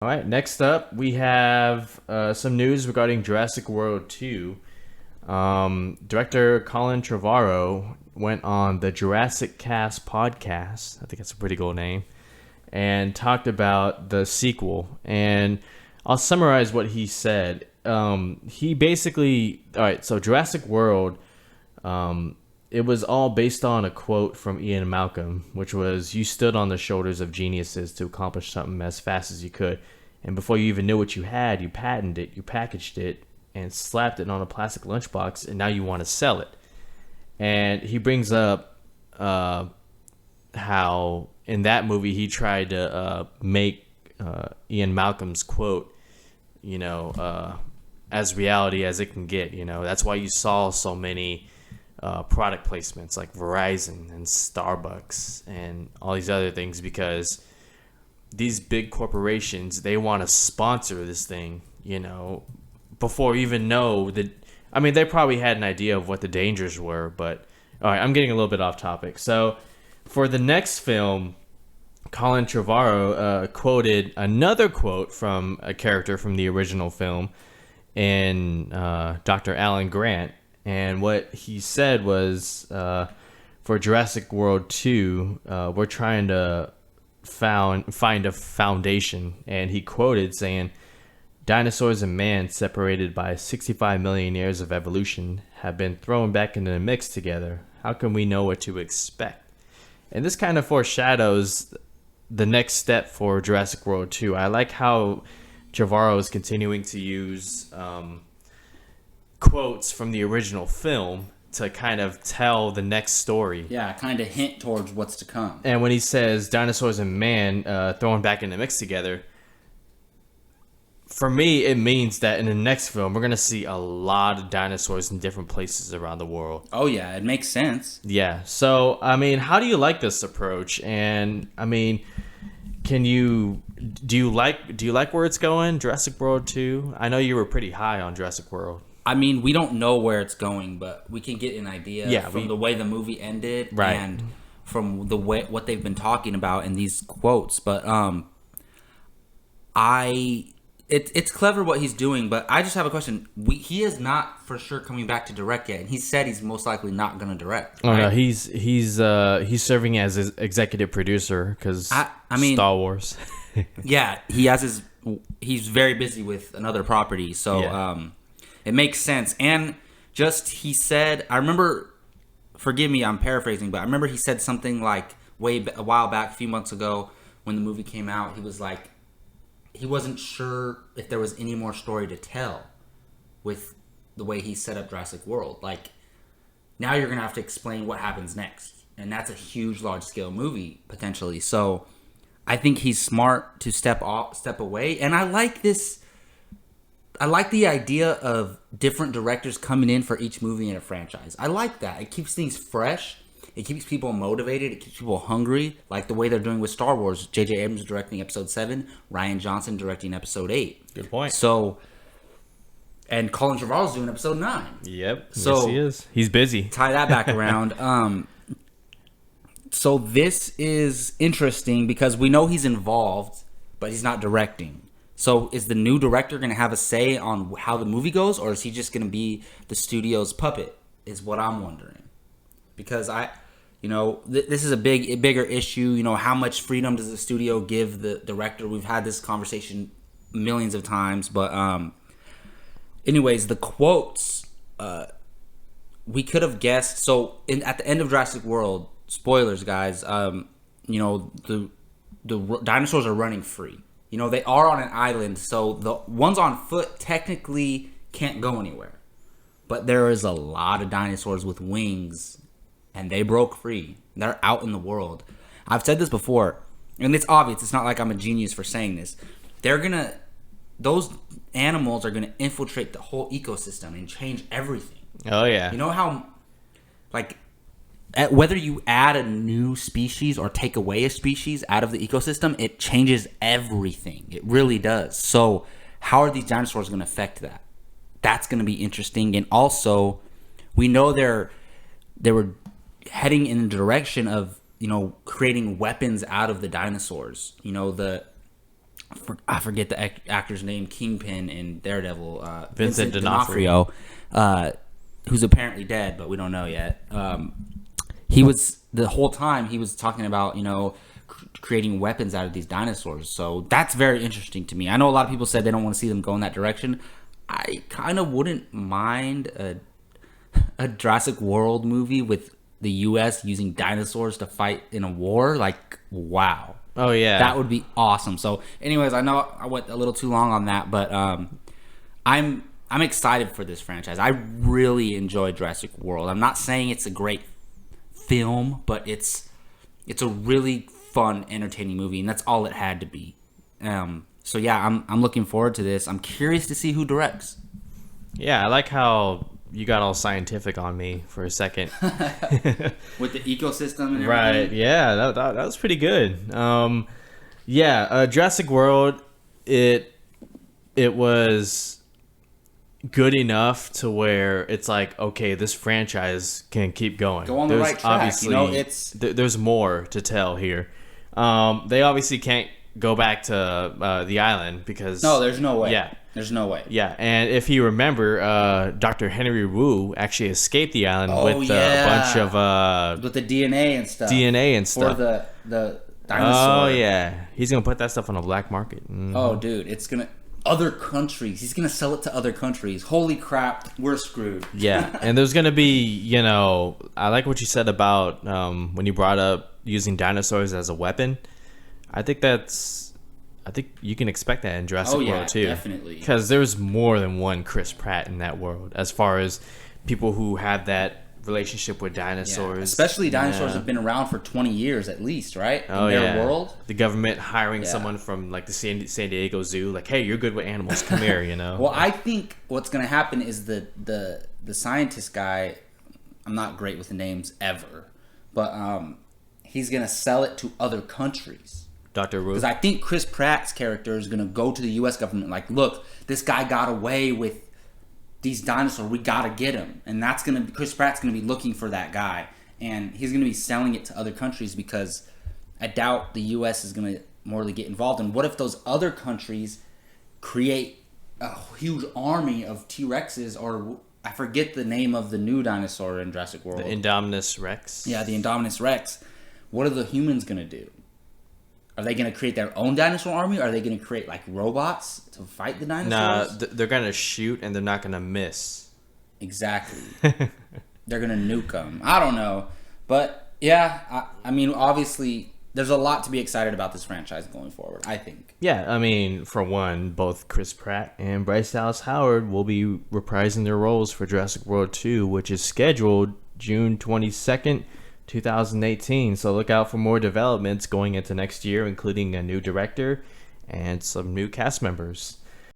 All right, next up, we have some news regarding Jurassic World 2. Director Colin Trevorrow went on the Jurassic Cast podcast. I think that's a pretty cool name. And talked about the sequel. And I'll summarize what he said. He basically, all right, so Jurassic World, it was all based on a quote from Ian Malcolm, which was, "You stood on the shoulders of geniuses to accomplish something as fast as you could. And before you even knew what you had, you patented it, you packaged it, and slapped it on a plastic lunchbox, and now you want to sell it." And he brings up how in that movie he tried to make Ian Malcolm's quote, as reality as it can get. That's why you saw so many product placements like Verizon and Starbucks and all these other things, because these big corporations, they want to sponsor this thing, before even know that. I mean, they probably had an idea of what the dangers were, but all right, I'm getting a little bit off topic. So for the next film, Colin Trevorrow quoted another quote from a character from the original film in Dr. Alan Grant. And what he said was, for Jurassic World 2, we're trying to find a foundation. And he quoted saying, "Dinosaurs and man, separated by 65 million years of evolution, have been thrown back into the mix together. How can we know what to expect?" And this kind of foreshadows the next step for Jurassic World 2. I like how Trevorrow is continuing to use quotes from the original film to kind of tell the next story. Yeah, kind of hint towards what's to come. And when he says dinosaurs and man thrown back in the mix together, for me, it means that in the next film, we're going to see a lot of dinosaurs in different places around the world. Oh, yeah, it makes sense. Yeah. So, I mean, how do you like this approach? And, I mean, do you like where it's going, Jurassic World 2? I know you were pretty high on Jurassic World. I mean, we don't know where it's going, but we can get an idea from the way the movie ended, right, and from the way what they've been talking about in these quotes. But it's clever what he's doing, but I just have a question. He is not for sure coming back to direct yet, and he said he's most likely not going to direct. Oh, right? No, he's serving as his executive producer because I mean, Star Wars. Yeah, he's very busy with another property, so yeah. It makes sense. And just he said, I remember, forgive me, I'm paraphrasing, but I remember he said something like a while back, a few months ago, when the movie came out. He was like, he wasn't sure if there was any more story to tell with the way he set up Jurassic World. Like, now you're going to have to explain what happens next. And that's a huge, large-scale movie, potentially. So I think he's smart to step away. And I like this. I like the idea of different directors coming in for each movie in a franchise. I like that. It keeps things fresh. It keeps people motivated. It keeps people hungry, like the way they're doing with Star Wars. J.J. Abrams directing Episode 7, Rian Johnson directing Episode 8. Good point. So, and Colin Trevorrow's doing Episode 9. Yep. So yes, he is. He's busy. Tie that back around. So this is interesting because we know he's involved, but he's not directing. So is the new director going to have a say on how the movie goes, or is he just going to be the studio's puppet, is what I'm wondering. Because this is a bigger issue. How much freedom does the studio give the director? We've had this conversation millions of times. But anyways, the quotes, we could have guessed. So at the end of Jurassic World, spoilers, guys, the dinosaurs are running free. They are on an island, so the ones on foot technically can't go anywhere. But there is a lot of dinosaurs with wings, and they broke free. They're out in the world. I've said this before, and it's obvious. It's not like I'm a genius for saying this. Those animals are gonna infiltrate the whole ecosystem and change everything. Oh, yeah. You know how, whether you add a new species or take away a species out of the ecosystem, it changes everything. It really does. So how are these dinosaurs going to affect that? That's going to be interesting. And also, we know they were heading in the direction of, creating weapons out of the dinosaurs. I forget the actor's name, Kingpin in Daredevil, Vincent D'Onofrio, who's apparently dead, but we don't know yet. He was the whole time he was talking about creating weapons out of these dinosaurs. So that's very interesting to me. I know a lot of people said they don't want to see them go in that direction. I kind of wouldn't mind a Jurassic World movie with the U.S. using dinosaurs to fight in a war. Like, wow. Oh yeah, that would be awesome. So, anyways, I know I went a little too long on that, but I'm excited for this franchise. I really enjoyed Jurassic World. I'm not saying it's a great film, but it's a really fun, entertaining movie, and that's all it had to be. So yeah, I'm looking forward to this. I'm curious to see who directs. Yeah, I like how you got all scientific on me for a second. With the ecosystem and everything. Right, yeah, that was pretty good. Jurassic World, it was good enough to where it's like, okay, this franchise can keep going. Go on the right track. Obviously, there's more to tell here. They obviously can't go back to the island because... No, there's no way. Yeah. There's no way. Yeah, and if you remember, Dr. Henry Wu actually escaped the island with a bunch of... with the DNA and stuff. For the dinosaur. Oh, yeah. He's going to put that stuff on the black market. Mm-hmm. Oh, dude. It's going to... Other countries. He's going to sell it to other countries. Holy crap. We're screwed. Yeah, and there's going to be, I like what you said about when you brought up using dinosaurs as a weapon. I think you can expect that in Jurassic World too. Definitely. Because there's more than one Chris Pratt in that world, as far as people who have that relationship with dinosaurs. Yeah. Especially dinosaurs have been around for 20 years at least, right? In their world. The government hiring someone from like the San Diego Zoo, like, hey, you're good with animals, come here, Well, I think what's going to happen is the scientist guy, I'm not great with the names ever, but he's going to sell it to other countries. Dr. Wu. Because I think Chris Pratt's character is going to go to the U.S. government like, look, this guy got away with these dinosaurs. We got to get him. And Chris Pratt's going to be looking for that guy. And he's going to be selling it to other countries because I doubt the U.S. is going to morally get involved. And what if those other countries create a huge army of T-Rexes, or I forget the name of the new dinosaur in Jurassic World. The Indominus Rex. Yeah, the Indominus Rex. What are the humans going to do? Are they going to create their own dinosaur army? Or are they going to create like robots to fight the dinosaurs? Nah, they're going to shoot and they're not going to miss. Exactly. They're going to nuke them. I don't know. But yeah, I mean, obviously, there's a lot to be excited about this franchise going forward, I think. Yeah, I mean, for one, both Chris Pratt and Bryce Dallas Howard will be reprising their roles for Jurassic World 2, which is scheduled June 22nd, 2018. So look out for more developments going into next year, including a new director and some new cast members.